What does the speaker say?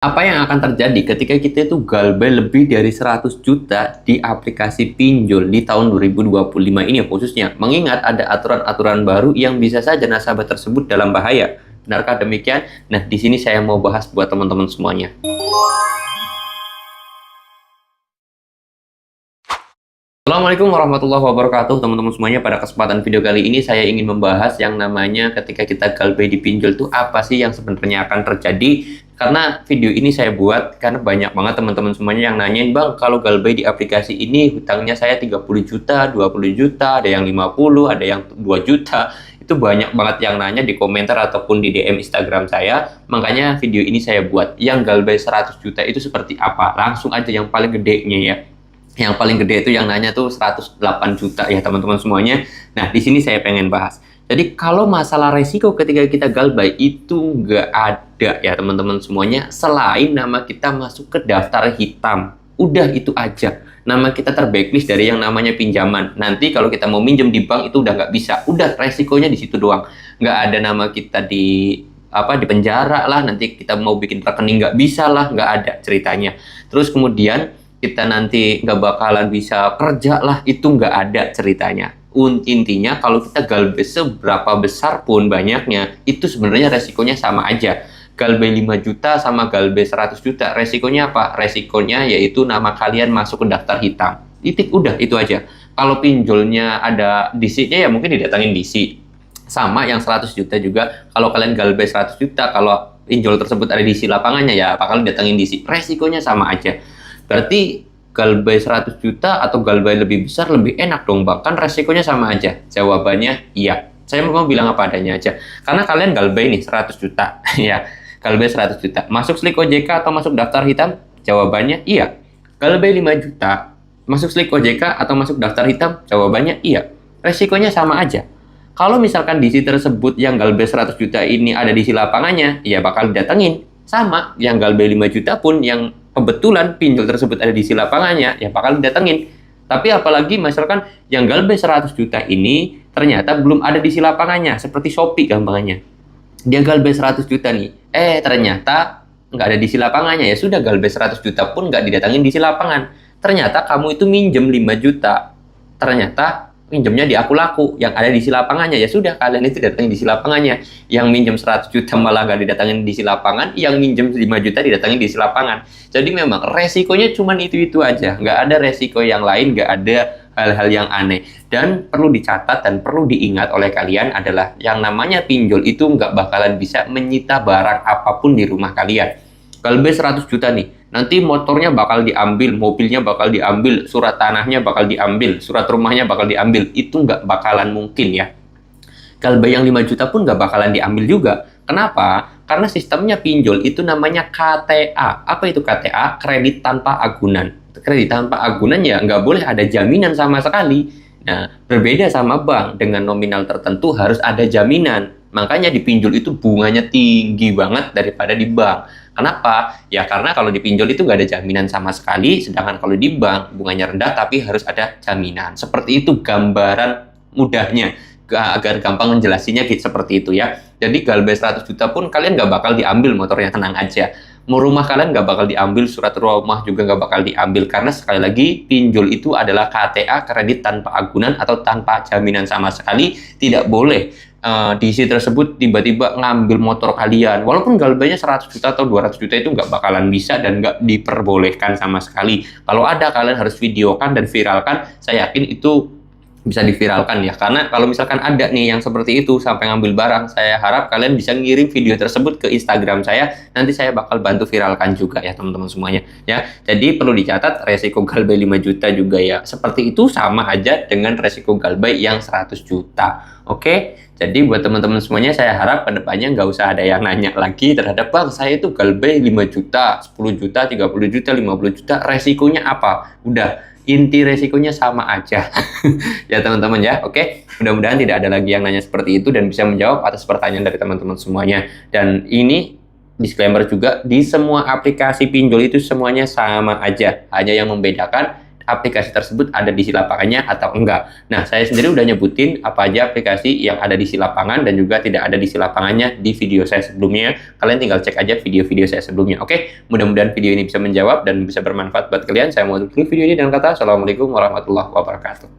Apa yang akan terjadi ketika kita itu galbay lebih dari 100 juta di aplikasi pinjol di tahun 2025 ini khususnya, mengingat ada aturan-aturan baru yang bisa saja nasabah tersebut dalam bahaya. Benarkah demikian? Nah, di sini saya mau bahas buat teman-teman semuanya. Assalamualaikum warahmatullahi wabarakatuh teman-teman semuanya. Pada kesempatan video kali ini saya ingin membahas yang namanya ketika kita galbay di pinjol itu apa sih yang sebenarnya akan terjadi. Karena video ini saya buat karena banyak banget teman-teman semuanya yang nanyain, "Bang, kalau galbay di aplikasi ini hutangnya saya 30 juta, 20 juta, ada yang 50, ada yang 2 juta." Itu banyak banget yang nanya di komentar ataupun di DM Instagram saya. Makanya video ini saya buat. Yang galbay 100 juta itu seperti apa? Langsung aja yang paling gedenya ya. Yang paling gede itu yang nanya tuh 108 juta ya teman-teman semuanya. Nah, di sini saya pengen bahas. Jadi kalau masalah resiko ketika kita galbay itu nggak ada ya teman-teman semuanya, selain nama kita masuk ke daftar hitam. Udah itu aja. Nama kita terblacklist dari yang namanya pinjaman. Nanti kalau kita mau minjem di bank itu udah nggak bisa. Udah resikonya di situ doang. Nggak ada nama kita di penjara lah. Nanti kita mau bikin rekening nggak bisa lah. Nggak ada ceritanya. Terus kemudian kita nanti nggak bakalan bisa kerja lah, itu nggak ada ceritanya. Intinya kalau kita galbay seberapa besar pun banyaknya, itu sebenarnya resikonya sama aja. Galbay 5 juta sama galbay 100 juta, resikonya apa? Resikonya yaitu nama kalian masuk ke daftar hitam. Titik, udah itu aja. Kalau pinjolnya ada DC-nya ya mungkin didatangin DC. Sama yang 100 juta juga, kalau kalian galbay 100 juta, kalau pinjol tersebut ada DC lapangannya ya bakal didatangin DC. Resikonya sama aja. Berarti galbay 100 juta atau galbay lebih besar lebih enak dong Bang, kan resikonya sama aja. Jawabannya iya. Saya mau bilang apa adanya aja. Karena kalian galbay nih 100 juta ya. Galbay 100 juta. Masuk slik OJK atau masuk daftar hitam? Jawabannya iya. Galbay 5 juta. Masuk slik OJK atau masuk daftar hitam? Jawabannya iya. Resikonya sama aja. Kalau misalkan DC tersebut yang galbay 100 juta ini ada DC lapangannya, ya bakal didatengin. Sama, yang galbay 5 juta pun yang kebetulan pinjol tersebut ada di lapangannya, ya bakal didatengin. Tapi apalagi misalkan yang galbay 100 juta ini ternyata belum ada di lapangannya, seperti Shopee gampangannya. Dia galbay 100 juta nih, ternyata nggak ada di lapangannya, ya sudah galbay 100 juta pun nggak didatengin di lapangan. Ternyata kamu itu minjem 5 juta, ternyata minjemnya di aku laku, yang ada di lapangannya, ya sudah kalian itu datangin di lapangannya. Yang minjem 100 juta malah nggak didatangin di lapangan, yang minjem 5 juta didatangin di lapangan. Jadi memang resikonya cuma itu-itu aja, nggak ada resiko yang lain, nggak ada hal-hal yang aneh. Dan perlu dicatat dan perlu diingat oleh kalian adalah yang namanya pinjol itu nggak bakalan bisa menyita barang apapun di rumah kalian. Galbay 100 juta nih, nanti motornya bakal diambil, mobilnya bakal diambil, surat tanahnya bakal diambil, surat rumahnya bakal diambil. Itu nggak bakalan mungkin ya. Galbay yang 5 juta pun nggak bakalan diambil juga. Kenapa? Karena sistemnya pinjol itu namanya KTA. Apa itu KTA? Kredit tanpa agunan. Kredit tanpa agunan ya nggak boleh ada jaminan sama sekali. Nah, berbeda sama bank, dengan nominal tertentu harus ada jaminan. Makanya di pinjol itu bunganya tinggi banget daripada di bank. Kenapa? Ya karena kalau di pinjol itu nggak ada jaminan sama sekali, sedangkan kalau di bank bunganya rendah tapi harus ada jaminan. Seperti itu gambaran mudahnya, agar gampang menjelasinya gitu, seperti itu ya. Jadi galbay 100 juta pun kalian nggak bakal diambil motornya, tenang aja. Mau rumah kalian nggak bakal diambil, surat rumah juga nggak bakal diambil. Karena sekali lagi pinjol itu adalah KTA, kredit tanpa agunan atau tanpa jaminan sama sekali. Tidak boleh DC tersebut tiba-tiba ngambil motor kalian. Walaupun galbaynya 100 juta atau 200 juta itu nggak bakalan bisa dan nggak diperbolehkan sama sekali. Kalau ada, kalian harus videokan dan viralkan. Saya yakin itu bisa diviralkan ya. Karena kalau misalkan ada nih yang seperti itu sampai ngambil barang, saya harap kalian bisa ngirim video tersebut ke Instagram saya. Nanti saya bakal bantu viralkan juga ya teman-teman semuanya ya. Jadi perlu dicatat, resiko galbay 5 juta juga ya seperti itu sama aja dengan resiko galbay yang 100 juta. Oke? Jadi buat teman-teman semuanya, saya harap kedepannya nggak usah ada yang nanya lagi terhadap, "Bang, saya itu galbay 5 juta, 10 juta, 30 juta, 50 juta, resikonya apa?" Udah, inti resikonya sama aja. Ya teman-teman ya, oke? Mudah-mudahan tidak ada lagi yang nanya seperti itu dan bisa menjawab atas pertanyaan dari teman-teman semuanya. Dan ini disclaimer juga, di semua aplikasi pinjol itu semuanya sama aja. Hanya yang membedakan aplikasi tersebut ada di isi lapangannya atau enggak. Nah, saya sendiri udah nyebutin apa aja aplikasi yang ada di isi lapangan dan juga tidak ada di isi lapangannya di video saya sebelumnya. Kalian tinggal cek aja video-video saya sebelumnya. Oke, mudah-mudahan video ini bisa menjawab dan bisa bermanfaat buat kalian. Saya mau tutup video ini dengan kata Assalamualaikum warahmatullahi wabarakatuh.